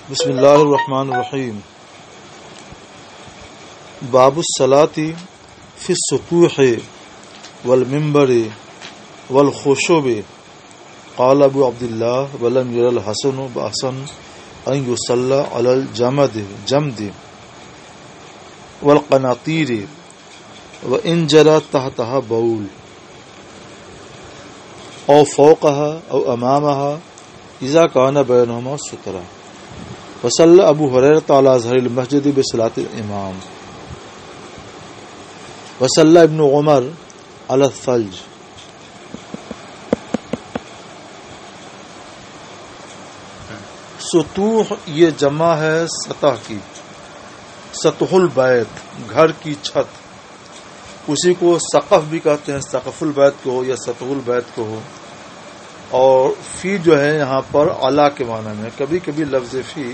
بسم اللہ الرحمن الرحیم. باب الصلاۃ فی السطوح والمنبر والخشب. قال ابو عبد الله ولم ير الحسن بأسا ان يصلى على الجمد والقناطير وان جرى تحتها بول او فوقها او امامها اذا كان بينهما سترة. وصلى ابو هريرة على ظهر المسجد بصلاة الامام. وصلى ابن عمر على الثلج. سطوح یہ جمع ہے سطح کی. سطح البیت گھر کی چھت، اسی کو سقف بھی کہتے ہیں، سقف البیت کو ہو یا سطح البیت کو ہو. اور فی جو ہے یہاں پر اعلیٰ کے معنی میں، کبھی کبھی لفظ فی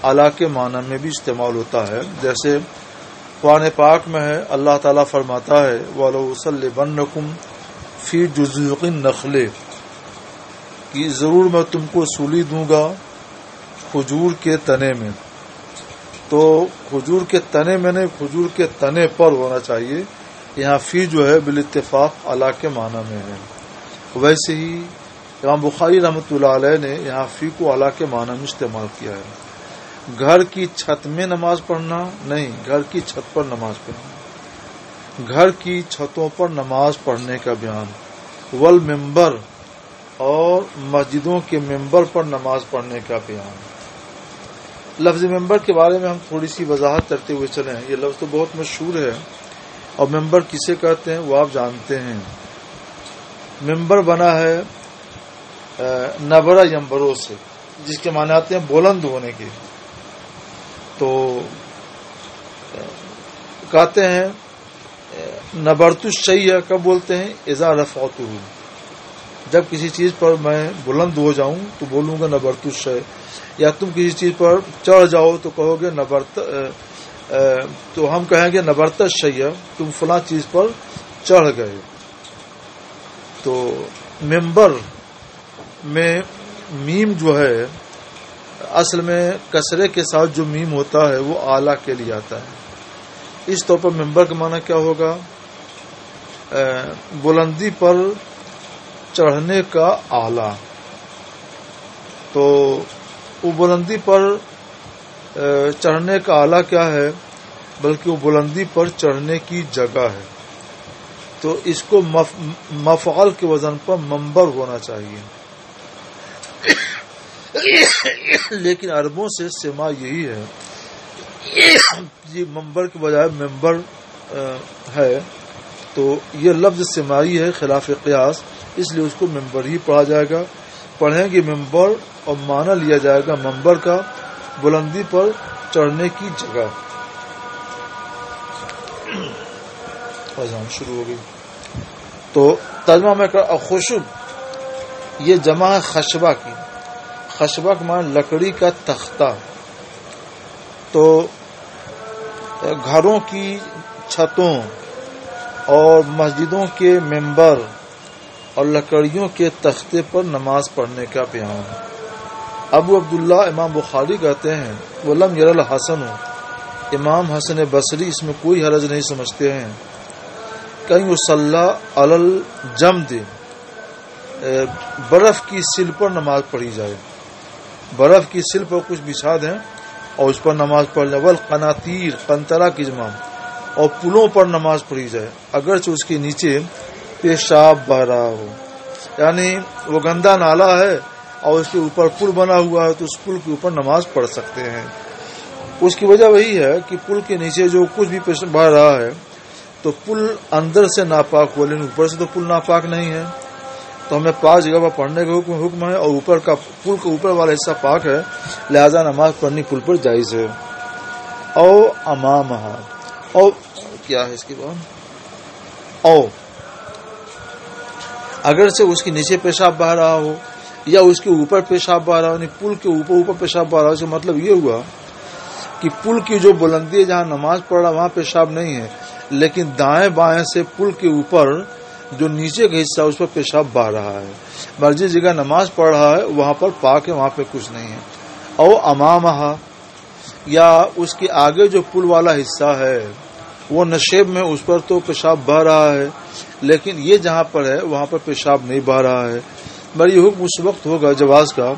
اعلیٰ کے معنی میں بھی استعمال ہوتا ہے. جیسے قرآن پاک میں ہے، اللہ تعالیٰ فرماتا ہے وَلَوْصَلِّبَنَّكُمْ فِي جُذُوقِ النَّخْلِ، کہ ضرور میں تم کو سولی دوں گا کھجور کے تنے میں. تو کھجور کے تنے میں نہیں، کھجور کے تنے پر ہونا چاہیے. یہاں فی جو ہے بالاتفاق اعلیٰ کے معنی میں ہے. ویسے ہی امام بخاری رحمۃ اللہ علیہ نے یہاں فی کو اعلیٰ کے معنی میں استعمال کیا ہے. گھر کی چھت میں نماز پڑھنا نہیں، گھر کی چھت پر نماز پڑھنا، گھر کی چھتوں پر نماز پڑھنے کا بیان. والمنبر اور مسجدوں کے ممبر پر نماز پڑھنے کا بیان. لفظ ممبر کے بارے میں ہم تھوڑی سی وضاحت کرتے ہوئے چلیں. یہ لفظ تو بہت مشہور ہے، اور ممبر کسے کہتے ہیں وہ آپ جانتے ہیں. ممبر بنا ہے نبرہ یمبروں سے، جس کے معنی آتے ہیں بلند ہونے کے. تو کہتے ہیں نبرت الشیء کب بولتے ہیں؟ اذا رفعتہ، جب کسی چیز پر میں بلند ہو جاؤں تو بولوں گا نبرت الشیء. یا تم کسی چیز پر چڑھ جاؤ تو کہو گے نبرت، تو ہم کہیں گے نبرت الشیء، تم فلاں چیز پر چڑھ گئے. تو ممبر میں میم جو ہے اصل میں کسرے کے ساتھ جو میم ہوتا ہے وہ اعلیٰ کے لیے آتا ہے. اس طور پر ممبر کا معنی کیا ہوگا؟ بلندی پر چڑھنے کا اعلیٰ. تو وہ بلندی پر چڑھنے کا اعلیٰ کیا ہے؟ بلکہ وہ بلندی پر چڑھنے کی جگہ ہے. تو اس کو مفعول کے وزن پر منبر ہونا چاہیے. لیکن عربوں سے سما یہی ہے، یہ منبر کے بجائے ممبر ہے. تو یہ لفظ سمائی ہے خلاف قیاس، اس لیے اس کو ممبر ہی پڑھا جائے گا. پڑھیں گے ممبر اور معنی لیا جائے گا منبر کا بلندی پر چڑھنے کی جگہ. شروع ہو گئی. تو ترجمہ میں خشب یہ جمع ہے خشبہ کی. خشبہ کا معنی لکڑی کا تختہ. تو گھروں کی چھتوں اور مسجدوں کے ممبر اور لکڑیوں کے تختے پر نماز پڑھنے کا بیان. ابو عبداللہ امام بخاری کہتے ہیں ولم یر الحسن، امام حسن بصری اس میں کوئی حرج نہیں سمجھتے ہیں کہیں یصلی علی الجمد، برف کی سل پر نماز پڑھی جائے. برف کی سل پر کچھ بچھا دیں اور اس پر نماز پڑھ جائے. والقناطیر قنطرہ کی جمع، اور پلوں پر نماز پڑھی جائے اگرچہ اس کے نیچے پیشاب بہ رہا ہو. یعنی وہ گندا نالا ہے اور اس کے اوپر پل بنا ہوا ہے تو اس پل کے اوپر نماز پڑھ سکتے ہیں. اس کی وجہ وہی ہے کہ پل کے نیچے جو کچھ بھی پیشاب بہ رہا ہے تو پل اندر سے ناپاک ہوا، لیکن اوپر سے تو پل ناپاک نہیں ہے. تو ہمیں پاک جگہ پر پڑھنے کا حکم ہے، اور اوپر کا پل کا اوپر والا حصہ پاک ہے، لہذا نماز پڑھنی پل پر جائز ہے. او امامہا، او کیا ہے اس کی بات؟ او اگرچہ اس کے نیچے پیشاب بہ رہا ہو یا اس کے اوپر پیشاب بہ رہا ہو، یعنی پل کے اوپر پیشاب بہ رہا ہو، اس کا مطلب یہ ہوا کہ پل کی جو بلندی ہے جہاں نماز پڑھ رہا وہاں پیشاب نہیں ہے، لیکن دائیں بائیں سے پل کے اوپر جو نیچے کا حصہ اس پر پیشاب بہ رہا ہے. مرضی جگہ نماز پڑھ رہا ہے وہاں پر پاک ہے، وہاں پہ کچھ نہیں ہے. او امامہ یا اس کے آگے جو پل والا حصہ ہے وہ نشیب میں اس پر تو پیشاب بہہ رہا ہے، لیکن یہ جہاں پر ہے وہاں پر پیشاب نہیں بہہ رہا ہے، بل یہ حکم اس وقت ہوگا جواز کا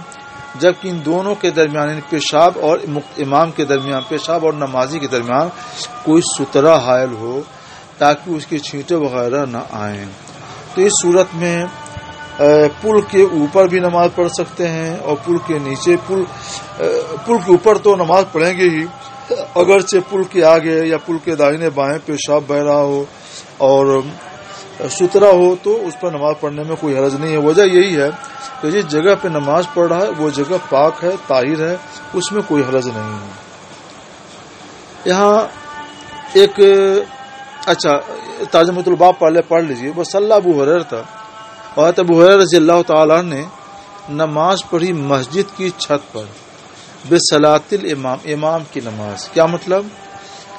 جبکہ ان دونوں کے درمیان، یعنی پیشاب اور امام کے درمیان، پیشاب اور نمازی کے درمیان کوئی سترہ حائل ہو تاکہ اس کے چھینٹے وغیرہ نہ آئیں۔ تو اس صورت میں پل کے اوپر بھی نماز پڑھ سکتے ہیں اور پل کے نیچے، پل کے اوپر تو نماز پڑھیں گے ہی، اگرچہ پل کے آگے یا پل کے دائیں بائیں پیشاب بہ رہا ہو اور سترا ہو تو اس پر نماز پڑھنے میں کوئی حرج نہیں ہے۔ وجہ یہی ہے کہ جس جگہ پہ نماز پڑھ رہا ہے وہ جگہ پاک ہے، طاہر ہے، اس میں کوئی حرج نہیں ہے۔ یہاں ایک ترجمۃ الباب پڑھ لیجیے۔ بس اللہ ابو ہریرہ تھا، اور ابو ہریرہ رضی اللہ تعالیٰ نے نماز پڑھی مسجد کی چھت پر بصلاۃ الامام، امام کی نماز۔ کیا مطلب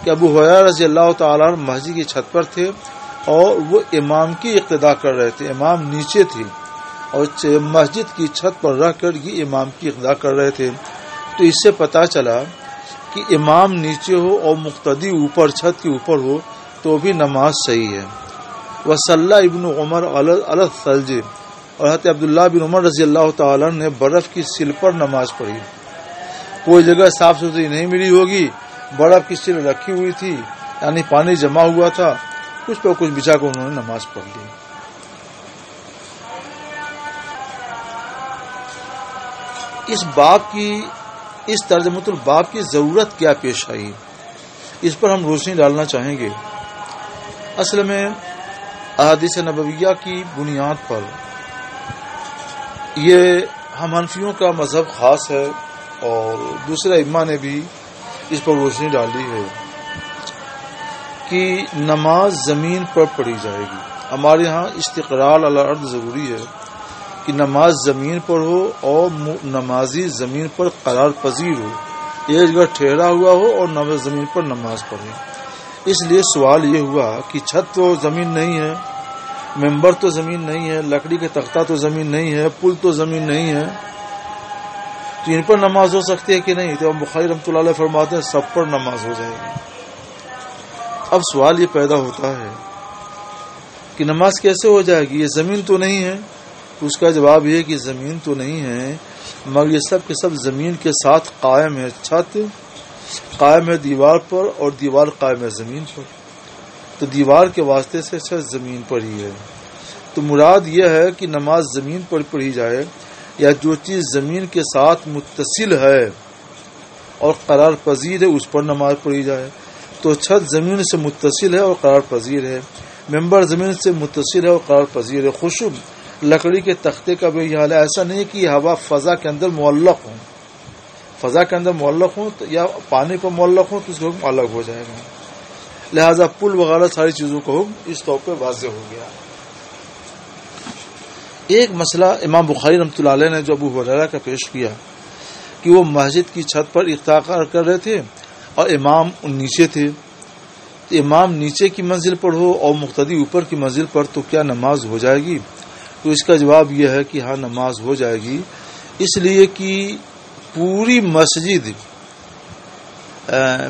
کہ ابو ہریرہ رضی اللہ تعالیٰ مسجد کی چھت پر تھے اور وہ امام کی اقتداء کر رہے تھے، امام نیچے تھی اور مسجد کی چھت پر رہ کر یہ امام کی اقتداء کر رہے تھے۔ تو اس سے پتہ چلا کہ امام نیچے ہو اور مقتدی اوپر چھت کے اوپر ہو تو بھی نماز صحیح ہے۔ وصلی ابن عمر علی الثلج، اور حضرت عبداللہ بن عمر رضی اللہ تعالیٰ نے برف کی سل پر نماز پڑھی۔ کوئی جگہ صاف ستھری نہیں ملی ہوگی، برف کی سل رکھی ہوئی تھی، یعنی پانی جمع ہوا تھا، کچھ پر کچھ بچا کر انہوں نے نماز پڑھ لی۔ اس ترجمۃ الباب کی ضرورت کیا پیش آئی، اس پر ہم روشنی ڈالنا چاہیں گے۔ اصل میں احادیث نبویہ کی بنیاد پر یہ ہم حنفیوں کا مذہب خاص ہے اور دوسرے ائمہ نے بھی اس پر روشنی ڈالی ہے کہ نماز زمین پر پڑھی جائے گی۔ ہمارے ہاں استقرار علی الارض ضروری ہے کہ نماز زمین پر ہو اور نمازی زمین پر قرار پذیر ہو، ایک جگہ ٹھہرا ہوا ہو اور نماز زمین پر نماز پڑھے۔ اس لیے سوال یہ ہوا کہ چھت تو زمین نہیں ہے، ممبر تو زمین نہیں ہے، لکڑی کا تختہ تو زمین نہیں ہے، پل تو زمین نہیں ہے، تو ان پر نماز ہو سکتی ہے کہ نہیں؟ تو بخاری رحمۃ اللہ علیہ فرماتے ہیں سب پر نماز ہو جائے گی۔ اب سوال یہ پیدا ہوتا ہے کہ نماز کیسے ہو جائے گی، یہ زمین تو نہیں ہے؟ تو اس کا جواب یہ کہ زمین تو نہیں ہے مگر یہ سب کے سب زمین کے ساتھ قائم ہے۔ چھت قائم ہے دیوار پر اور دیوار قائم ہے زمین پر، تو دیوار کے واسطے سے چھت زمین پر ہی ہے۔ تو مراد یہ ہے کہ نماز زمین پر پڑھی جائے یا جو چیز زمین کے ساتھ متصل ہے اور قرار پذیر ہے اس پر نماز پڑھی جائے۔ تو چھت زمین سے متصل ہے اور قرار پذیر ہے، ممبر زمین سے متصل ہے اور قرار پذیر ہے، خشب لکڑی کے تختے کا بھی یہ حال ہے۔ ایسا نہیں کہ یہ ہوا فضا کے اندر معلق ہوں، فضا کے اندر معلق ہوں یا پانی پر معلق ہوں تو اس کا حکم الگ ہو جائے گا۔ لہذا پل وغیرہ ساری چیزوں کا حکم اس طور پہ واضح ہو گیا۔ ایک مسئلہ امام بخاری رحمۃ اللہ علیہ نے جو ابو ہریرہ کا پیش کیا کہ وہ مسجد کی چھت پر افتخار کر رہے تھے اور امام نیچے تھے، تو امام نیچے کی منزل پر ہو اور مقتدی اوپر کی منزل پر تو کیا نماز ہو جائے گی؟ تو اس کا جواب یہ ہے کہ ہاں نماز ہو جائے گی، اس لیے کہ پوری مسجد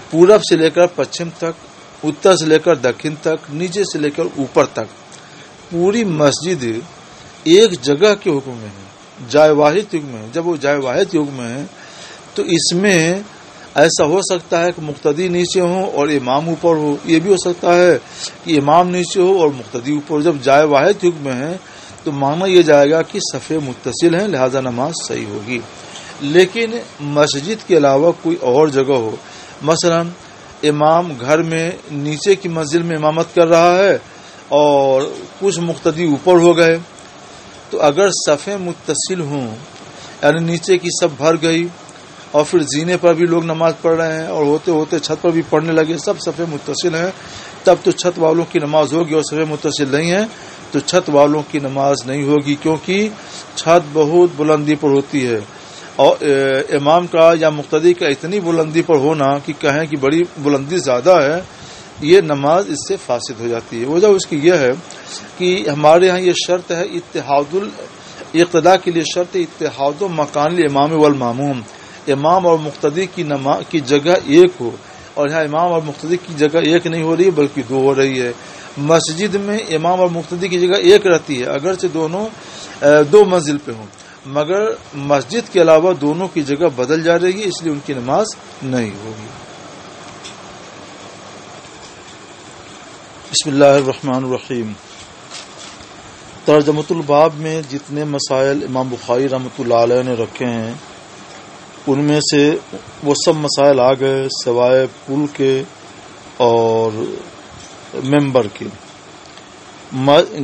پورب سے لے کر پچھم تک، اتر سے لے کر دکن تک، نیچے سے لے کر اوپر تک پوری مسجد ایک جگہ کے حکم میں ہے، جائے واحد کے حکم میں ہے۔ جب وہ جائے واحد کے حکم میں ہے تو اس میں ایسا ہو سکتا ہے کہ مقتدی نیچے ہو اور امام اوپر ہو، یہ بھی ہو سکتا ہے کہ امام نیچے ہو اور مقتدی اوپر ہو۔ جب جائے واحد کے حکم میں ہے تو مانا یہ جائے گا کہ صفیں متصل ہیں، لہذا نماز صحیح ہوگی۔ لیکن مسجد کے علاوہ کوئی اور جگہ ہو، مثلا امام گھر میں نیچے کی منزل میں امامت کر رہا ہے اور کچھ مقتدی اوپر ہو گئے، تو اگر صفیں متصل ہوں یعنی نیچے کی سب بھر گئی اور پھر زینے پر بھی لوگ نماز پڑھ رہے ہیں اور ہوتے ہوتے چھت پر بھی پڑھنے لگے، سب صفیں متصل ہیں، تب تو چھت والوں کی نماز ہوگی، اور صفیں متصل نہیں ہیں تو چھت والوں کی نماز نہیں ہوگی، کیونکہ چھت بہت بلندی پر ہوتی ہے اور امام کا یا مقتدی کا اتنی بلندی پر ہونا کہ کہیں کہ بڑی بلندی زیادہ ہے، یہ نماز اس سے فاسد ہو جاتی ہے۔ وجہ اس کی یہ ہے کہ ہمارے ہاں یہ شرط ہے اتحاد الاقتداء کے لیے شرط اتحاد و مکان الامام والماموم، امام اور مقتدی کی جگہ ایک ہو، اور یہاں امام اور مقتدی کی جگہ ایک نہیں ہو رہی ہے بلکہ دو ہو رہی ہے۔ مسجد میں امام اور مقتدی کی جگہ ایک رہتی ہے، اگرچہ دونوں دو منزل پہ ہوں، مگر مسجد کے علاوہ دونوں کی جگہ بدل جا رہی ہے، اس لیے ان کی نماز نہیں ہوگی۔ بسم اللہ الرحمن الرحیم۔ ترجمۃ الباب میں جتنے مسائل امام بخاری رحمۃ اللہ علیہ نے رکھے ہیں ان میں سے وہ سب مسائل آ گئے سوائے پل کے اور ممبر کے۔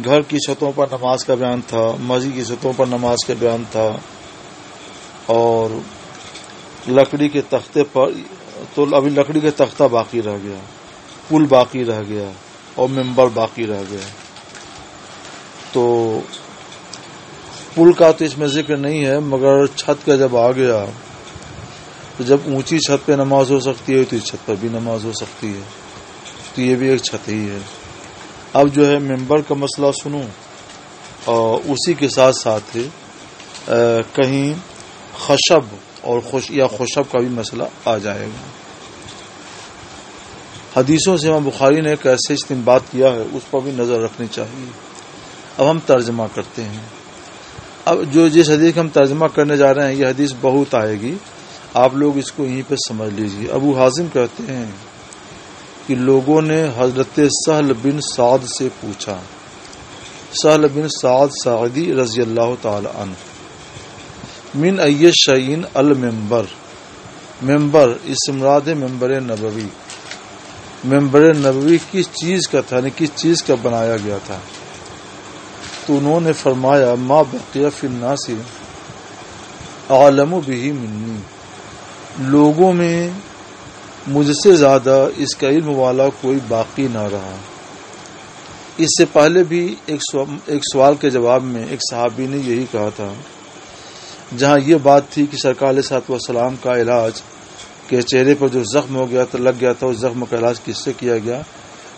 گھر کی چھتوں پر نماز کا بیان تھا، مسجد کی چھتوں پر نماز کا بیان تھا، اور لکڑی کے تختے پر تو ابھی لکڑی کا تختہ باقی رہ گیا، پل باقی رہ گیا اور ممبر باقی رہ گیا۔ تو پل کا تو اس میں ذکر نہیں ہے، مگر چھت کا جب آ گیا تو جب اونچی چھت پہ نماز ہو سکتی ہے تو اس چھت پر بھی نماز ہو سکتی ہے، تو یہ بھی ایک چھت ہی ہے۔ اب جو ہے ممبر کا مسئلہ سنوں، اور اسی کے ساتھ ساتھ کہیں خشب اور خوشب کا بھی مسئلہ آ جائے گا۔ حدیثوں سے امام بخاری نے ایک ایسے استنباط کیا ہے، اس پر بھی نظر رکھنی چاہیے۔ اب ہم ترجمہ کرتے ہیں۔ اب جس حدیث ہم ترجمہ کرنے جا رہے ہیں یہ حدیث بہت آئے گی، آپ لوگ اس کو یہیں پہ سمجھ لیجیے۔ ابو حازم کہتے ہیں کہ لوگوں نے حضرت سہل بن سعد سے پوچھا، سہل بن سعد ساعدی رضی اللہ تعالی عنہ، من ای شیء المنبر، ممبر اس سے مراد ہے ممبر نبوی، ممبر نبوی کس چیز کا تھا، یعنی کس چیز کا بنایا گیا تھا؟ تو انہوں نے فرمایا ما بقی فی الناس اعلم بہ منی، لوگوں میں مجھ سے زیادہ اس کا علم والا کوئی باقی نہ رہا۔ اس سے پہلے بھی ایک سوال کے جواب میں ایک صحابی نے یہی کہا تھا، جہاں یہ بات تھی کہ سرکار علیہ الصلوۃ والسلام کا علاج کہ چہرے پر جو زخم ہو گیا تھا لگ گیا تھا، اس زخم کا علاج کس سے کیا گیا؟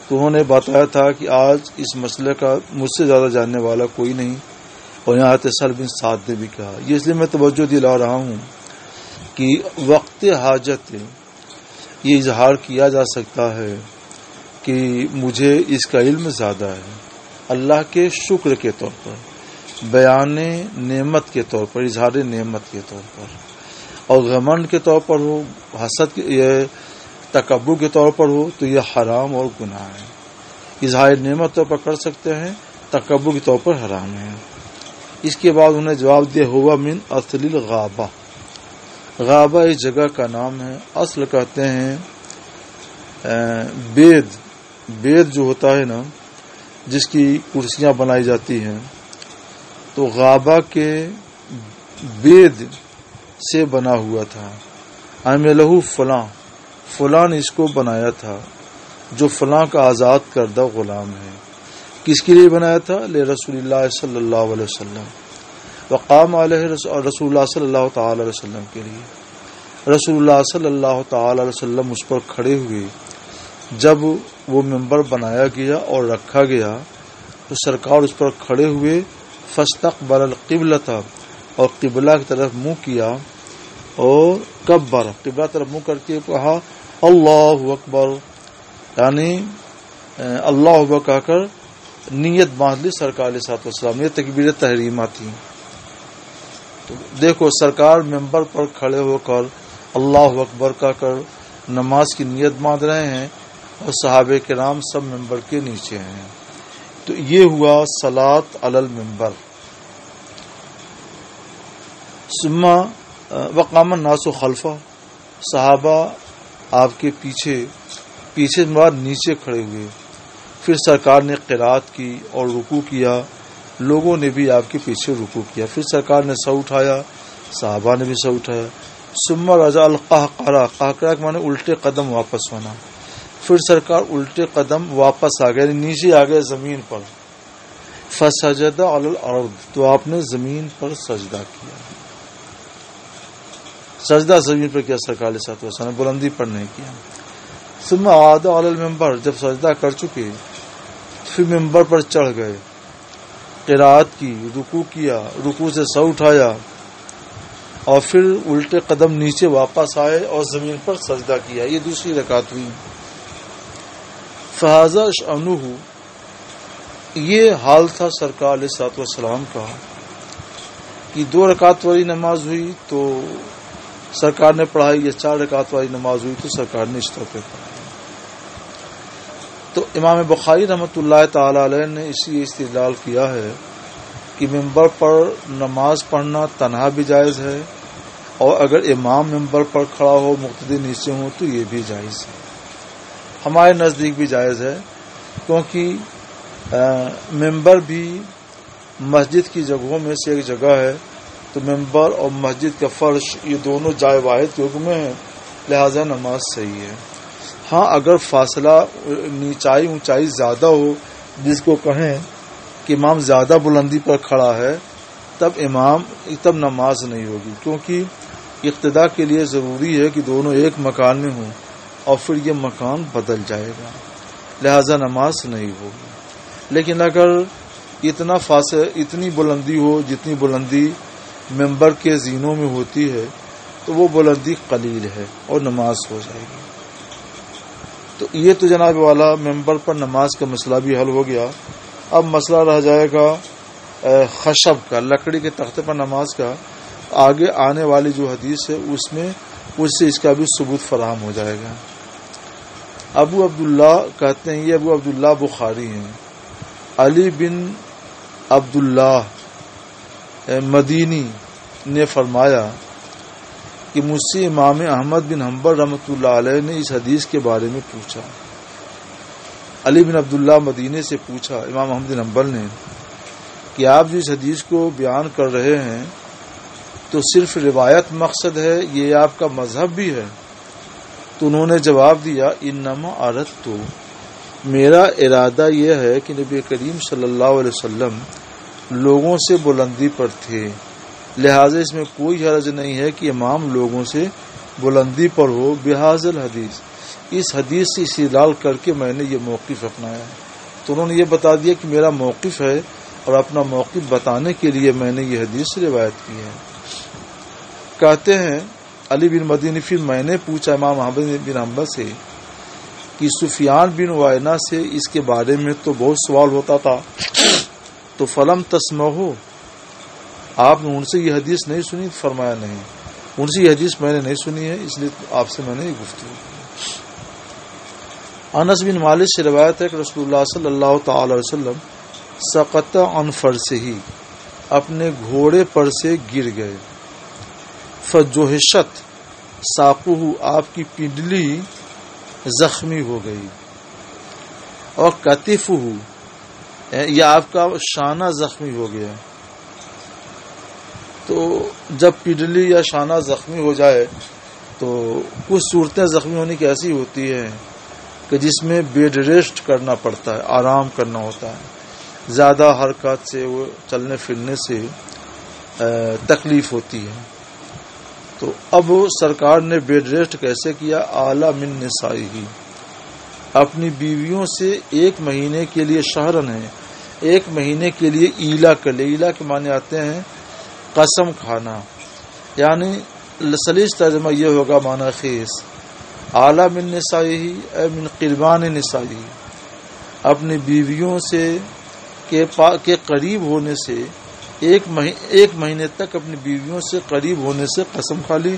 تو انہوں نے بتایا تھا کہ آج اس مسئلے کا مجھ سے زیادہ جاننے والا کوئی نہیں، اور یہاں سہل بن سعد نے بھی کہا۔ یہ اس لیے میں توجہ دلا رہا ہوں کہ وقت حاجت یہ اظہار کیا جا سکتا ہے کہ مجھے اس کا علم زیادہ ہے، اللہ کے شکر کے طور پر، بیان نعمت کے طور پر، اظہار نعمت کے طور پر، اور غمنڈ کے طور پر ہو، حسد یہ تکبر کے طور پر ہو تو یہ حرام اور گناہ ہے۔ اظہار نعمت طور پر کر سکتے ہیں، تکبر کے طور پر حرام ہے۔ اس کے بعد انہیں جواب دیا ہوا من اصل الغابہ، غابہ اس جگہ کا نام ہے، اصل کہتے ہیں بید جو ہوتا ہے نا جس کی کرسیاں بنائی جاتی ہیں، تو غابہ کے بید سے بنا ہوا تھا۔ عملہ فلاں نے اس کو بنایا تھا، جو فلاں کا آزاد کردہ غلام ہے۔ کس کے لیے بنایا تھا؟ لرسول اللہ صلی اللہ علیہ وسلم، وقام علیہ رسول اللہ صلی اللہ تعالی علیہ وسلم کے لیے، رسول اللہ صلی اللہ تعالی علیہ وسلم اس پر کھڑے ہوئے۔ جب وہ ممبر بنایا گیا اور رکھا گیا تو سرکار اس پر کھڑے ہوئے، فاستقبل القبلۃ، اور قبلہ کی طرف منہ کیا، اور کبر، قبلہ طرف منہ کر کے کہا اللہ اکبر، یعنی اللہ اکبر کہہ کر نیت باندھ لی سرکار علیہ الصلوۃ والسلام۔ یہ تکبیر تحریمہ تھی۔ تو دیکھو سرکار ممبر پر کھڑے ہو کر اللہ اکبر کہہ کر نماز کی نیت باندھ رہے ہیں، اور صحابہ کرام سب ممبر کے نیچے ہیں۔ تو یہ ہوا صلاۃ علی الممبر۔ ثم وقام الناس خلفہ، صحابہ آپ کے پیچھے مراد نیچے کھڑے ہوئے۔ پھر سرکار نے قرات کی اور رکوع کیا، لوگوں نے بھی آپ کے پیچھے رکوع کیا۔ پھر سرکار نے سر اٹھایا، صحابہ نے بھی سر اٹھایا۔ ثم رجع القہقرہ، قہقرہ کے معنی الٹے قدم واپس ہونا۔ پھر سرکار الٹے قدم واپس آ گئے، نیچے آ گئے زمین پر۔ فسجد علی الارض، تو آپ نے زمین پر سجدہ کیا۔ سجدہ زمین پر کیا سرکار علیہ الصلوۃ والسلام، بلندی پر نہیں کیا۔ ثم عاد علی المنبر، جب سجدہ کر چکے پھر ممبر پر چڑھ گئے، قرات کی، رکوع کیا، رکوع سے سر اٹھایا، اور پھر الٹے قدم نیچے واپس آئے اور زمین پر سجدہ کیا. یہ دوسری رکعت ہوئی. فہذا شأنہ، یہ حال تھا سرکار علیہ الصلوۃ والسلام کا کہ 2 رکعت والی نماز ہوئی تو سرکار نے پڑھائی، یا 4 رکعت والی نماز ہوئی تو سرکار نے اس طور پہ پڑھائی. تو امام بخاری رحمۃ اللہ تعالی علیہ نے اسی استدلال کیا ہے کہ ممبر پر نماز پڑھنا تنہا بھی جائز ہے، اور اگر امام ممبر پر کھڑا ہو مقتدی نیچے ہو تو یہ بھی جائز ہے. ہمارے نزدیک بھی جائز ہے، کیونکہ ممبر بھی مسجد کی جگہوں میں سے ایک جگہ ہے، تو ممبر اور مسجد کا فرش یہ دونوں جائے واحد کے حکم میں ہیں، لہذا نماز صحیح ہے. ہاں اگر فاصلہ نیچائی اونچائی زیادہ ہو، جس کو کہیں کہ امام زیادہ بلندی پر کھڑا ہے، تب نماز نہیں ہوگی، کیونکہ اقتداء کے لیے ضروری ہے کہ دونوں ایک مکان میں ہوں، اور پھر یہ مکان بدل جائے گا، لہذا نماز نہیں ہوگی. لیکن اگر اتنی بلندی ہو جتنی بلندی ممبر کے زینوں میں ہوتی ہے، تو وہ بلندی قلیل ہے اور نماز ہو جائے گی. تو یہ تو جناب والا ممبر پر نماز کا مسئلہ بھی حل ہو گیا. اب مسئلہ رہ جائے گا خشب کا، لکڑی کے تختے پر نماز کا. آگے آنے والی جو حدیث ہے اس سے اس کا بھی ثبوت فراہم ہو جائے گا. ابو عبداللہ کہتے ہیں، یہ ابو عبداللہ بخاری ہیں، علی بن عبداللہ مدینی نے فرمایا کہ مجھ سے امام احمد بن حنبل رحمۃ اللہ علیہ نے اس حدیث کے بارے میں پوچھا. علی بن عبداللہ مدینی سے پوچھا امام احمد بن حنبل نے کہ آپ جو اس حدیث کو بیان کر رہے ہیں تو صرف روایت مقصد ہے، یہ آپ کا مذہب بھی ہے؟ تو انہوں نے جواب دیا، انما اردت، میرا ارادہ یہ ہے کہ نبی کریم صلی اللہ علیہ وسلم لوگوں سے بلندی پر تھے، لہذا اس میں کوئی حرج نہیں ہے کہ امام لوگوں سے بلندی پر ہو. بہذا الحدیث، اس حدیث سے استدلال کر کے میں نے یہ موقف اپنایا ہے. تو انہوں نے یہ بتا دیا کہ میرا موقف ہے، اور اپنا موقف بتانے کے لیے میں نے یہ حدیث روایت کی ہے. کہتے ہیں علی بن مدینی، پھر میں نے پوچھا امام احمد بن حنبل سے کہ سفیان بن عیینہ سے اس کے بارے میں تو بہت سوال ہوتا تھا، تو فلم تسمعوا، آپ نے ان سے یہ حدیث نہیں سنی؟ فرمایا نہیں، ان سے یہ حدیث میں نے نہیں سنی ہے، اس لیے آپ سے میں نے یہ گفتگو کی. انس بن مالک سے روایت ہے کہ رسول اللہ صلی اللہ تعالی علیہ وسلم سقط عن فرسہ، اپنے گھوڑے پر سے گر گئے. فجوہشت ساقہ، آپ کی پنڈلی زخمی ہو گئی. اور کتفہ، یا آپ کا شانہ زخمی ہو گیا. تو جب پنڈلی یا شانہ زخمی ہو جائے تو کچھ صورتیں زخمی ہونے کی ایسی ہوتی ہیں کہ جس میں بیڈ ریسٹ کرنا پڑتا ہے، آرام کرنا ہوتا ہے، زیادہ حرکات سے، وہ چلنے پھرنے سے تکلیف ہوتی ہے. تو اب سرکار نے بیڈ ریسٹ کیسے کیا؟ اعلی من نسائہ، اپنی بیویوں سے 1 مہینے کے لیے، شہرن ہے 1 مہینے کے لیے ایلا کر لے. ایلا کے معنی آتے ہیں قسم کھانا، یعنی سلیس ترجمہ یہ ہوگا معنی خیز. اعلی من نسائہ اے من قربان نسائہ، اپنی بیویوں سے کے قریب ہونے سے، 1 مہینے تک اپنی بیویوں سے قریب ہونے سے قسم کھا لی،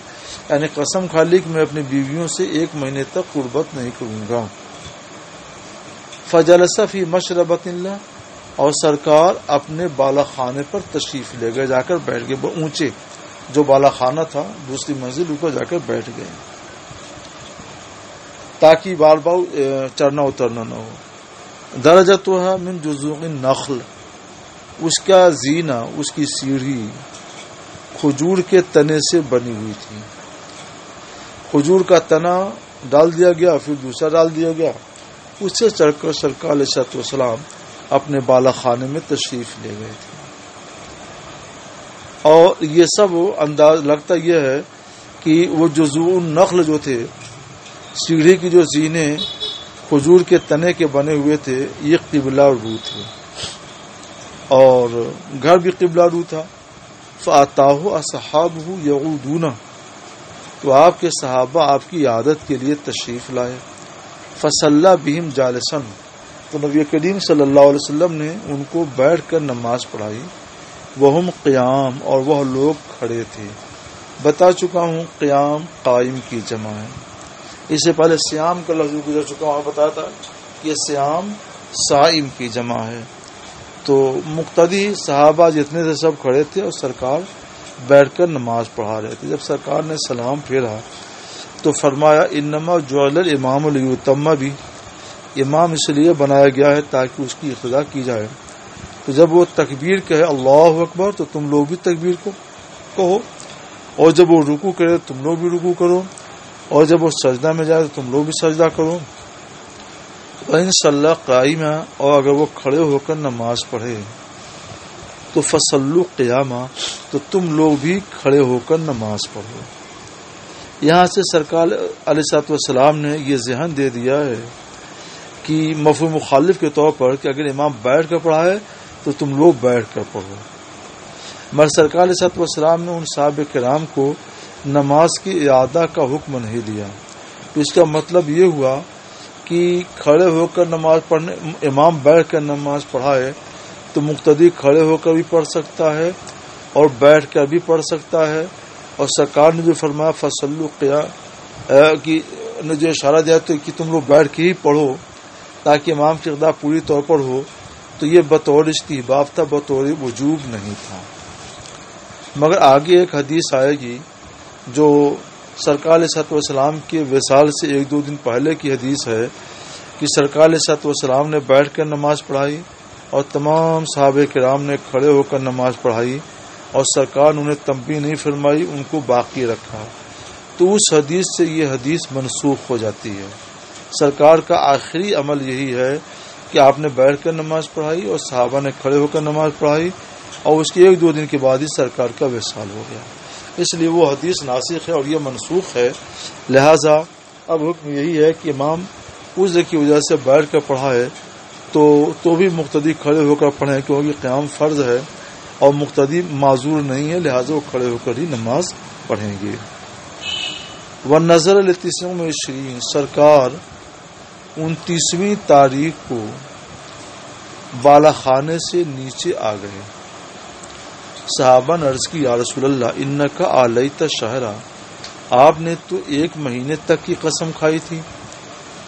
یعنی قسم کھا لی کہ میں اپنی بیویوں سے 1 مہینے تک قربت نہیں کروں گا. فجلس فی مشربۃ اللہ، اور سرکار اپنے بالا خانے پر تشریف لے گئے، جا کر بیٹھ گئے. اونچے جو بالا خانہ تھا دوسری منزل اوپر جا کر بیٹھ گئے تاکہ بار بار چڑھنا اترنا نہ ہو. درجتها من جذوع النخل، اس کا زینہ، اس کی سیڑھی کھجور کے تنے سے بنی ہوئی تھی. کھجور کا تنا ڈال دیا گیا، پھر دوسرا ڈال دیا گیا، اس سے چڑھ کر سرکار علیہ الصلوۃ والسلام اپنے بالا خانے میں تشریف لے گئے تھے. اور یہ سب انداز لگتا یہ ہے کہ وہ جذوع النخل جو تھے، سیڑھی کی جو زینے کھجور کے تنے کے بنے ہوئے تھے، یہ قبلہ رو تھے، اور گھر بھی قبلہ رو تھا. فَأَتَاهُ أَصْحَابُهُ يَعُودُونَ، تو آپ کے صحابہ آپ کی عادت کے لیے تشریف لائے. فَصَلَّى بِهِمْ جَالِسًا، تو نبی کریم صلی اللہ علیہ وسلم نے ان کو بیٹھ کر نماز پڑھائی. وَهُمْ قِيَامٌ، اور وہ لوگ کھڑے تھے. بتا چکا ہوں قیام قائم کی جمع ہے. اس سے پہلے سیام کا لفظ گزر چکا ہوں، بتایا تھا کہ سیام صائم کی جمع ہے. تو مقتدی صحابہ جتنے تھے سب کھڑے تھے اور سرکار بیٹھ کر نماز پڑھا رہے تھے. جب سرکار نے سلام پھیرا تو فرمایا انما جعل الامام لیتم بھی، امام اس لیے بنایا گیا ہے تاکہ اس کی اقتدا کی جائے. تو جب وہ تکبیر کہے اللہ اکبر تو تم لوگ بھی تکبیر کو کہو، اور جب وہ رکوع کرے تم لوگ بھی رکوع کرو، اور جب وہ سجدہ میں جائے تو تم لوگ بھی سجدہ کرو. وَإِن صَلَّى قَائِمًا، اور اگر وہ کھڑے ہو کر نماز پڑھے تو فَصَلُّوا قِيَامًا، تو تم لوگ بھی کھڑے ہو کر نماز پڑھو. یہاں سے سرکار علیہ الصلوۃ والسلام نے یہ ذہن دے دیا ہے کہ مفہوم مخالف کے طور پر کہ اگر امام بیٹھ کر پڑھائے تو تم لوگ بیٹھ کر پڑھو. مگر سرکار علیہ الصلوۃ والسلام نے ان صحابہ کرام کو نماز کی اعادہ کا حکم نہیں دیا. تو اس کا مطلب یہ ہوا کہ کھڑے ہو کر نماز پڑھنے، امام بیٹھ کر نماز پڑھائے تو مقتدی کھڑے ہو کر بھی پڑھ سکتا ہے اور بیٹھ کر بھی پڑھ سکتا ہے. اور سرکار نے جو فرمایا فصلوا قیام کی نے جو اشارہ دیا تو کہ تم لوگ بیٹھ کے ہی پڑھو تاکہ امام کی اقتدا پوری طور پر ہو، تو یہ بطور استحباب تھا، بطور وجوب نہیں تھا. مگر آگے ایک حدیث آئے گی جو سرکار علیہ الصلوۃ والسلام کے وصال سے ایک دو دن پہلے کی حدیث ہے کہ سرکار علیہ الصلوۃ والسلام نے بیٹھ کر نماز پڑھائی اور تمام صحابہ کرام نے کھڑے ہو کر نماز پڑھائی، اور سرکار نے انہیں تنبیہ نہیں فرمائی، ان کو باقی رکھا. تو اس حدیث سے یہ حدیث منسوخ ہو جاتی ہے. سرکار کا آخری عمل یہی ہے کہ آپ نے بیٹھ کر نماز پڑھائی اور صحابہ نے کھڑے ہو کر نماز پڑھائی، اور اس کے ایک دو دن کے بعد ہی سرکار کا وصال ہو گیا. اس لیے وہ حدیث ناسخ ہے اور یہ منسوخ ہے. لہذا اب حکم یہی ہے کہ امام عذر کی وجہ سے بیٹھ کر پڑھائے تو بھی مقتدی کھڑے ہو کر پڑھیں، کیونکہ قیام فرض ہے اور مقتدی معذور نہیں ہے، لہذا وہ کھڑے ہو کر ہی نماز پڑھیں گے. والنظر ل29، سرکار 29ویں تاریخ کو بالا خانے سے نیچے آ گئے. صحابہ نے عرض کی یا رسول اللہ انکا آلیت شہرا، آپ نے تو 1 مہینے تک کی قسم کھائی تھی.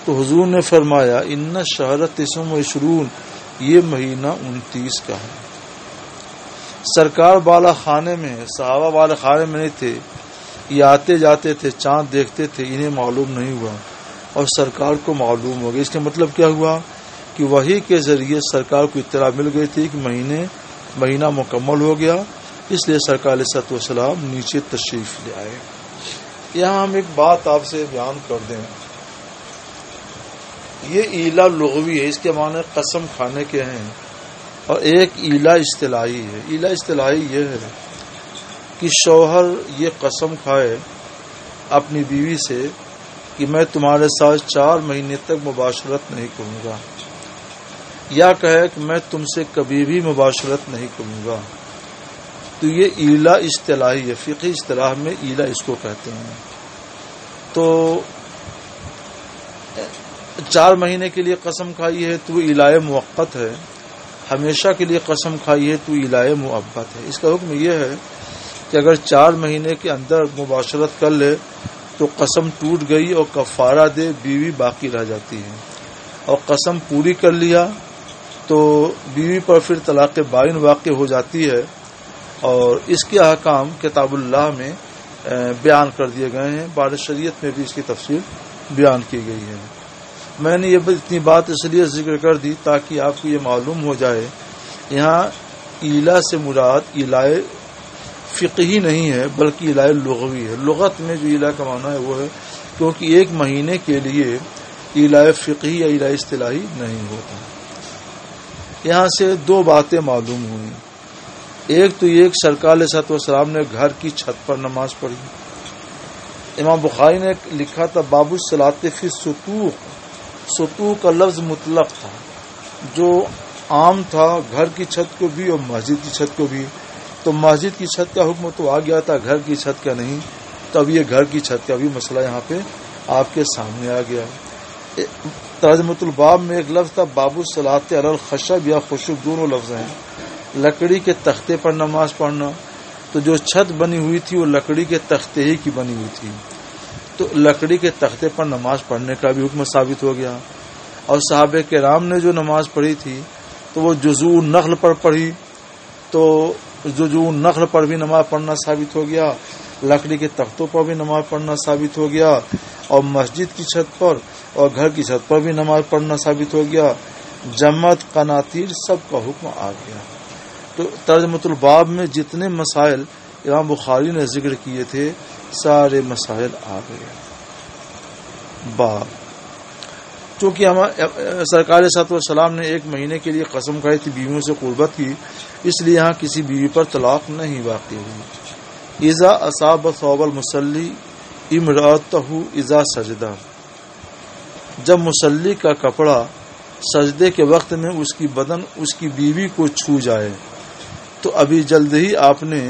تو حضور نے فرمایا ان شہر 29، یہ مہینہ 29 کا ہے. سرکار بالا خانے میں، صحابہ بالا خانے میں نہیں تھے، یہ آتے جاتے تھے، چاند دیکھتے تھے، انہیں معلوم نہیں ہوا اور سرکار کو معلوم ہو گیا. اس کا مطلب کیا ہوا کہ وحی کے ذریعے سرکار کو اطلاع مل گئی تھی کہ مہینہ مکمل ہو گیا، اس لیے سرکار علیہ الصلوۃ والسلام نیچے تشریف لے آئے. یہاں ہم ایک بات آپ سے بیان کر دیں، یہ ایلا لغوی ہے، اس کے معنی قسم کھانے کے ہیں، اور ایک ایلا اصطلاحی ہے. ایلا اصطلاحی یہ ہے کہ شوہر یہ قسم کھائے اپنی بیوی سے کہ میں تمہارے ساتھ 4 مہینے تک مباشرت نہیں کروں گا، یا کہے کہ میں تم سے کبھی بھی مباشرت نہیں کروں گا. تو یہ ایلا اصطلاحی ہے، فقہی اصطلاح میں ایلا اس کو کہتے ہیں. تو 4 مہینے کے لیے قسم کھائی ہے تو وہ ایلائے موقت ہے، ہمیشہ کے لیے قسم کھائی ہے تو ایلائے مؤبد ہے. اس کا حکم یہ ہے کہ اگر 4 مہینے کے اندر مباشرت کر لے تو قسم ٹوٹ گئی اور کفارہ دے، بیوی باقی رہ جاتی ہے. اور قسم پوری کر لیا تو بیوی پر پھر طلاق بائن واقع ہو جاتی ہے، اور اس کے احکام کتاب اللہ میں بیان کر دیے گئے ہیں. بار شریعت میں بھی اس کی تفصیل بیان کی گئی ہے. میں نے یہ اتنی بات اس لیے ذکر کر دی تاکہ آپ کو یہ معلوم ہو جائے یہاں ایلا سے مراد ایلائے فقہی نہیں ہے بلکہ ایلائے لغوی ہے. لغت میں جو ایلا کا معنی ہے وہ ہے، کیونکہ 1 مہینے کے لیے ایلائے فقہی یا ایلائے اصطلاحی نہیں ہوتا. یہاں سے 2 باتیں معلوم ہوئی. ایک تو یہ سرکار علیہ الصلوۃ والسلام نے گھر کی چھت پر نماز پڑھی. امام بخاری نے لکھا تھا باب الصلاۃ فی السطوح. سطوح کا لفظ مطلق تھا جو عام تھا، گھر کی چھت کو بھی اور مسجد کی چھت کو بھی. تو مسجد کی چھت کا حکم تو آ گیا تھا، گھر کی چھت کا نہیں. تو اب یہ گھر کی چھت کا بھی مسئلہ یہاں پہ آپ کے سامنے آ گیا. ترجمۃ الباب میں ایک لفظ تھا باب الصلاۃ علی الخشب یا خشب، دونوں لفظ ہیں. لکڑی کے تختے پر نماز پڑھنا، تو جو چھت بنی ہوئی تھی وہ لکڑی کے تختے ہی کی بنی ہوئی تھی، تو لکڑی کے تختے پر نماز پڑھنے کا بھی حکم ثابت ہو گیا. اور صحابہ کرام نے جو نماز پڑھی تھی تو وہ جذوع النخل پر پڑھی، تو جذوع النخل پر بھی نماز پڑھنا ثابت ہو گیا، لکڑی کے تختوں پر بھی نماز پڑھنا ثابت ہو گیا، اور مسجد کی چھت پر اور گھر کی چھت پر بھی نماز پڑھنا ثابت ہو گیا. جماعت قناطیر سب کا حکم آ گیا. تو ترجمۃ الباب میں جتنے مسائل امام بخاری نے ذکر کیے تھے سارے مسائل آ گئے. باب، چونکہ سرکار صلی اللہ علیہ وسلم نے 1 مہینے کے لیے قسم کھائی تھی بیویوں سے قربت کی، اس لیے یہاں کسی بیوی پر طلاق نہیں واقع ہوئی. اذا اصاب ثوب المصلی امرأتہ اذا سجدہ، جب مصلی کا کپڑا سجدے کے وقت میں اس کی بدن اس کی بیوی کو چھو جائے. تو ابھی جلد ہی آپ نے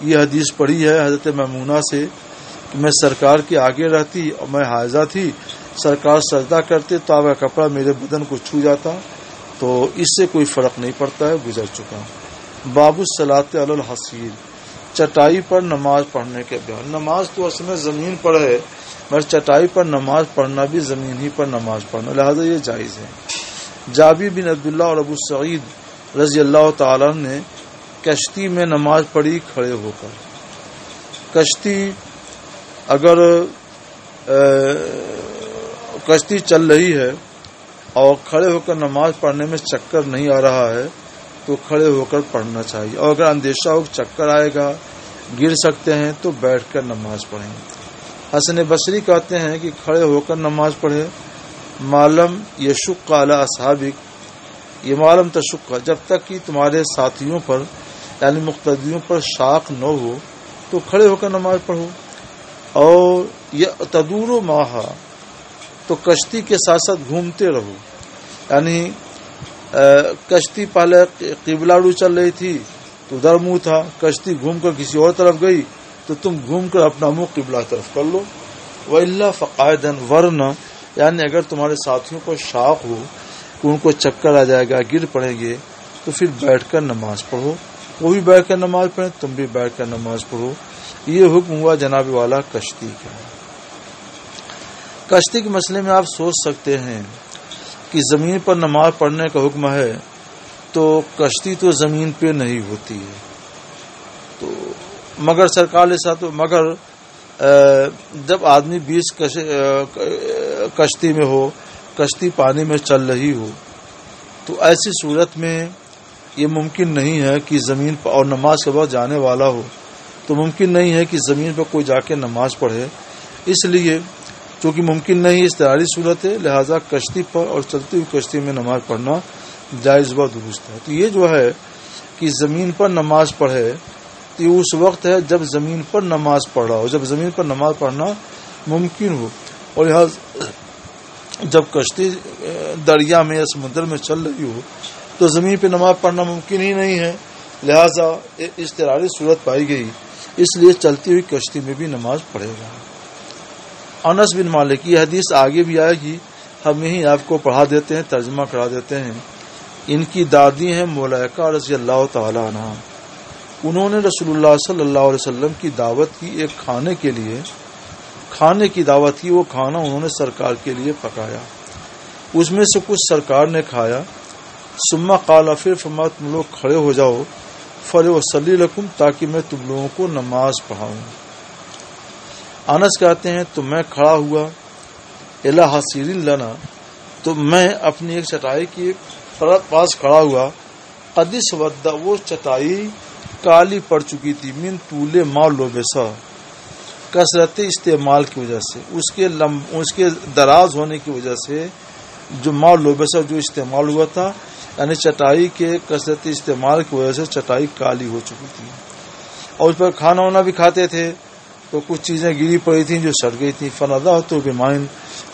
یہ حدیث پڑھی ہے حضرت میمونہ سے کہ میں سرکار کے آگے رہتی اور میں حائضہ تھی، سرکار سجدہ کرتے تو آپ کا کپڑا میرے بدن کو چھو جاتا، تو اس سے کوئی فرق نہیں پڑتا ہے، گزر چکا. باب الصلاۃ علی الحصیر، چٹائی پر نماز پڑھنے کے بیان. نماز تو اصل میں زمین پر ہے، مگر چٹائی پر نماز پڑھنا بھی زمین ہی پر نماز پڑھنا، لہذا یہ جائز ہے. جابر بن عبداللہ اور ابو سعید رضی اللہ تعالیٰ نے کشتی میں نماز پڑھی کھڑے ہو کر. کشتی اگر کشتی چل رہی ہے اور کھڑے ہو کر نماز پڑھنے میں چکر نہیں آ رہا ہے تو کھڑے ہو کر پڑھنا چاہیے، اور اگر اندیشہ ہو چکر آئے گا گر سکتے ہیں تو بیٹھ کر نماز پڑھیں. حسن بصری کہتے ہیں کہ کھڑے ہو کر نماز پڑھے. معلم یشق علی اصحابک، یہ معلم تشق، جب تک کہ تمہارے ساتھیوں پر یعنی مقتدیوں پر شاق نہ ہو تو کھڑے ہو کر نماز پڑھو. اور یہ تدور ماہا، تو کشتی کے ساتھ ساتھ گھومتے رہو. یعنی کشتی پہلے قبلہ رو چل رہی تھی تو ادھر منہ تھا، کشتی گھوم کر کسی اور طرف گئی تو تم گھوم کر اپنا منہ قبلہ طرف کر لو. وَإِلَّا فَقَائِدًا، ورنہ یعنی اگر تمہارے ساتھیوں کو شاق ہو کہ ان کو چکر آ جائے گا گر پڑیں گے تو پھر بیٹھ کر نماز پڑھو. وہ بھی بیٹھ کر نماز پڑھیں، تم بھی بیٹھ کر نماز پڑھو. یہ حکم ہوا جناب والا کشتی کا. کشتی کے مسئلے میں آپ سوچ سکتے ہیں کہ زمین پر نماز پڑھنے کا حکم ہے تو کشتی تو زمین پہ نہیں ہوتی ہے، تو مگر سرکار کے ساتھ مگر جب آدمی بیچ کشتی میں ہو، کشتی پانی میں چل رہی ہو، تو ایسی صورت میں یہ ممکن نہیں ہے کہ زمین پر، اور نماز کے بعد جانے والا ہو تو ممکن نہیں ہے کہ زمین پر کوئی جا کے نماز پڑھے. اس لیے چونکہ ممکن نہیں اضطراری صورت ہے، لہذا کشتی پر اور چلتی ہوئی کشتی میں نماز پڑھنا جائز و درست ہے. تو یہ جو ہے کہ زمین پر نماز پڑھے تو یہ اس وقت ہے جب زمین پر نماز پڑھ رہا ہو، جب زمین پر نماز پڑھنا ممکن ہو. اور لہذا جب کشتی دریا میں یا سمندر میں چل رہی ہو تو زمین پہ نماز پڑھنا ممکن ہی نہیں ہے، لہذا اضطراری صورت پائی گئی، اس لیے چلتی ہوئی کشتی میں بھی نماز پڑھے گا. انس بن مالک کی حدیث آگے بھی آئے گی، ہم یہیں آپ کو پڑھا دیتے ہیں، ترجمہ کرا دیتے ہیں. ان کی دادی ہیں ملائکہ رضی اللہ تعالی عنہ. انہوں نے رسول اللہ صلی اللہ علیہ وسلم کی دعوت کی، ایک کھانے کی دعوت کی. وہ کھانا انہوں نے سرکار کے لیے پکایا، اس میں سے کچھ سرکار نے کھایا. ثم قال، پھر فرمایا تم لوگ کھڑے ہو جاؤ، فلأصلی لکم، تاکہ میں تم لوگوں کو نماز پڑھاؤں. انس کہتے ہیں تو میں کھڑا ہوا، الی حصیر لنا، تو میں اپنی ایک چٹائی کے پاس کھڑا ہوا. قد اسود، وہ چٹائی کالی پڑ چکی تھی، من طول ما لبسا، کثرت استعمال کی وجہ سے، اس کے دراز ہونے کی وجہ سے جو ما لبسا جو استعمال ہوا تھا، یعنی چٹائی کے کثرت استعمال کی وجہ سے چٹائی کالی ہو چکی تھی. اور اس پر کھانا وانا بھی کھاتے تھے تو کچھ چیزیں گری پڑی تھیں جو سڑ گئی تھیں. فنضحت بماء،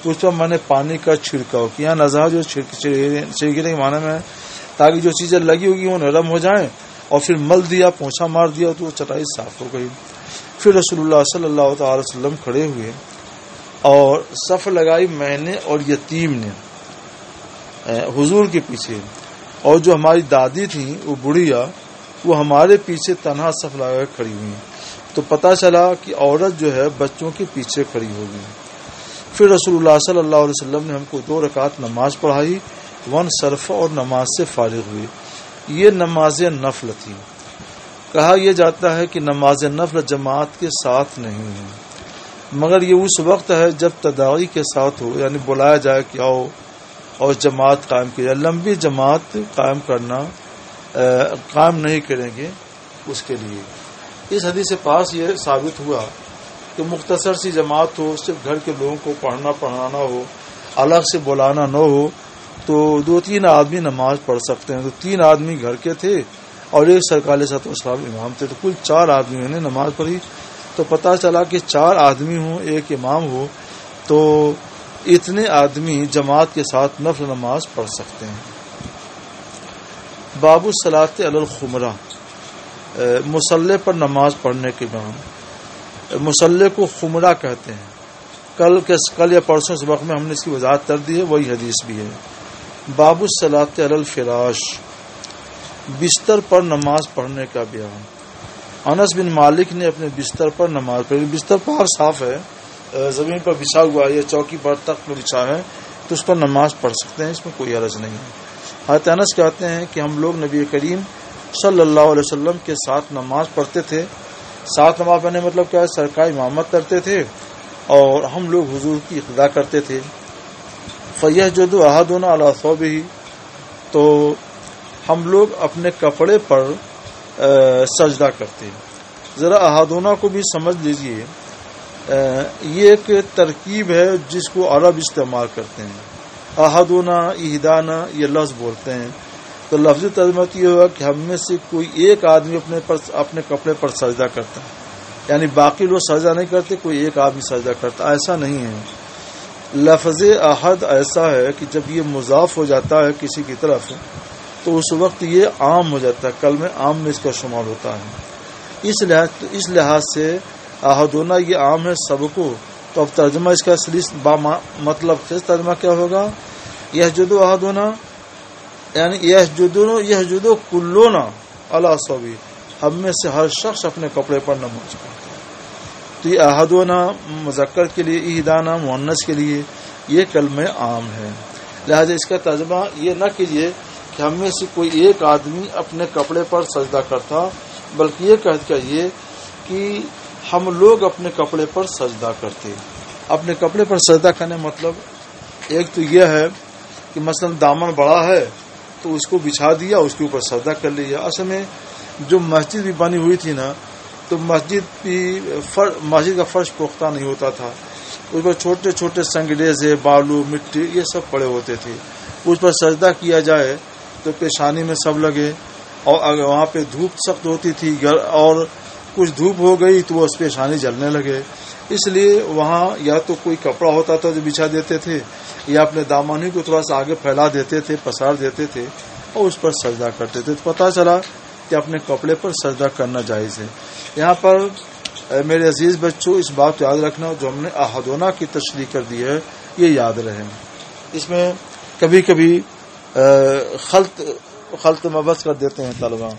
اس پر میں نے پانی کا چھڑکاؤ کیا. نضح جو چھڑکنے کے معنی میں ہے تاکہ جو چیزیں لگی ہوگی وہ نرم ہو جائیں اور پھر مل دیا، پونچھا مار دیا تو وہ چٹائی صاف ہو گئی۔ پھر رسول اللہ صلی اللہ تعالی وسلم کھڑے ہوئے اور صف لگائی میں نے اور یتیم نے حضور کے پیچھے، اور جو ہماری دادی تھیں وہ بڑھیا، وہ ہمارے پیچھے تنہا صف لگا کر کھڑی ہوئی، تو پتہ چلا کہ عورت جو ہے بچوں کے پیچھے کھڑی ہوگی۔ پھر رسول اللہ صلی اللہ علیہ وسلم نے ہم کو 2 رکعت نماز پڑھائی، وانصرف اور نماز سے فارغ ہوئی۔ یہ نماز نفل تھی۔ کہا یہ جاتا ہے کہ نماز نفل جماعت کے ساتھ نہیں ہے، مگر یہ اس وقت ہے جب تداعی کے ساتھ ہو، یعنی بلایا جائے کہ آؤ اور جماعت قائم کی جائے۔ لمبی جماعت قائم نہیں کریں گے اس کے لیے۔ اس حدیث سے پاس یہ ثابت ہوا کہ مختصر سی جماعت ہو، صرف گھر کے لوگوں کو پڑھانا ہو، الگ سے بلانا نہ ہو، تو 2-3 آدمی نماز پڑھ سکتے ہیں۔ تو 3 آدمی گھر کے تھے اور ایک سرکار علیہ السلام امام تھے، تو کل 4 آدمیوں نے نماز پڑھی۔ تو پتہ چلا کہ 4 آدمی ہوں، ایک امام ہو، تو اتنے آدمی جماعت کے ساتھ نفل نماز پڑھ سکتے ہیں۔ باب الصلاۃ علی الخمرہ، مصلی پر نماز پڑھنے کے بعد۔ مصلی کو خمرہ کہتے ہیں۔ کل یا پرسوں سبق میں ہم نے اس کی وضاحت کر دی ہے، وہی حدیث بھی ہے۔ باب الصلاۃ علی الفراش، بستر پر نماز پڑھنے کا بیان۔ انس بن مالک نے اپنے بستر پر نماز پڑھی۔ بستر پاک صاف ہے، زمین پر بچھا ہوا ہے یا چوکی پر تخت پر بچھا ہے تو اس پر نماز پڑھ سکتے ہیں، اس میں کوئی حرج نہیں ہے۔ حضرت انس کہتے ہیں کہ ہم لوگ نبی کریم صلی اللہ علیہ وسلم کے ساتھ نماز پڑھتے تھے۔ ساتھ نماز پڑھنے مطلب کیا ہے؟ سرکار امامت کرتے تھے اور ہم لوگ حضور کی اقتدا کرتے تھے۔ فیسجد احدنا علی ثوبہ، تو ہم لوگ اپنے کپڑے پر سجدہ کرتے۔ ذرا احدنا کو بھی سمجھ لیجئے، یہ ایک ترکیب ہے جس کو عرب استعمال کرتے ہیں۔ احدنا، احدانا یہ لفظ بولتے ہیں، تو لفظی ترجمہ یہ ہوگا کہ ہم میں سے کوئی ایک آدمی اپنے کپڑے پر سجدہ کرتا ہے، یعنی باقی لوگ سجدہ نہیں کرتے، کوئی ایک آدمی سجدہ کرتا، ایسا نہیں ہے۔ لفظ احد ایسا ہے کہ جب یہ مضاف ہو جاتا ہے کسی کی طرف تو اس وقت یہ عام ہو جاتا ہے، کلمہ عام میں اس کا شمار ہوتا ہے۔ اس لحاظ سے احدنا یہ عام ہے سب کو، تو اب ترجمہ اس کا اصلی مطلب خیز ترجمہ کیا ہوگا؟ یسجد احدنا، یعنی یسجد کلنا علی ثوبہ، ہم میں سے ہر شخص اپنے کپڑے پر نماز پڑھتا ہے۔ تو یہ احدنا مذکر کے لیے، احدانا مؤنث کے لیے یہ کلمہ عام ہے، لہذا اس کا ترجمہ یہ نہ کیجیے کہ ہم میں سے کوئی ایک آدمی اپنے کپڑے پر سجدہ کرتا، بلکہ یہ کہیے کہ ہم لوگ اپنے کپڑے پر سجدہ کرتے۔ اپنے کپڑے پر سجدہ کرنے مطلب ایک تو یہ ہے کہ مثلا دامن بڑا ہے تو اس کو بچھا دیا، اس کے اوپر سجدہ کر لیا۔ اصل میں جو مسجد بھی بنی ہوئی تھی نا، تو مسجد کا فرش پختہ نہیں ہوتا تھا، اس پر چھوٹے چھوٹے سنگریزے، بالو، مٹی یہ سب پڑے ہوتے تھے۔ اس پر سجدہ کیا جائے تو پیشانی میں سب لگے، اور اگر وہاں پہ دھوپ سخت ہوتی تھی اور کچھ دھوپ ہو گئی تو وہ اس پیشانی جلنے لگے، اس لیے وہاں یا تو کوئی کپڑا ہوتا تھا جو بچھا دیتے تھے، یا اپنے دامانی کو تھوڑا سا آگے پھیلا دیتے تھے، پسار دیتے تھے اور اس پر سجدہ کرتے تھے۔ تو پتہ چلا کہ اپنے کپڑے پر سجدہ کرنا جائز ہے۔ یہاں پر میرے عزیز بچوں اس بات یاد رکھنا، جو ہم نے احدنا کی تشریح کر دی ہے یہ یاد رہے۔ اس میں کبھی کبھی خلط مبس کر دیتے ہیں طلبہ۔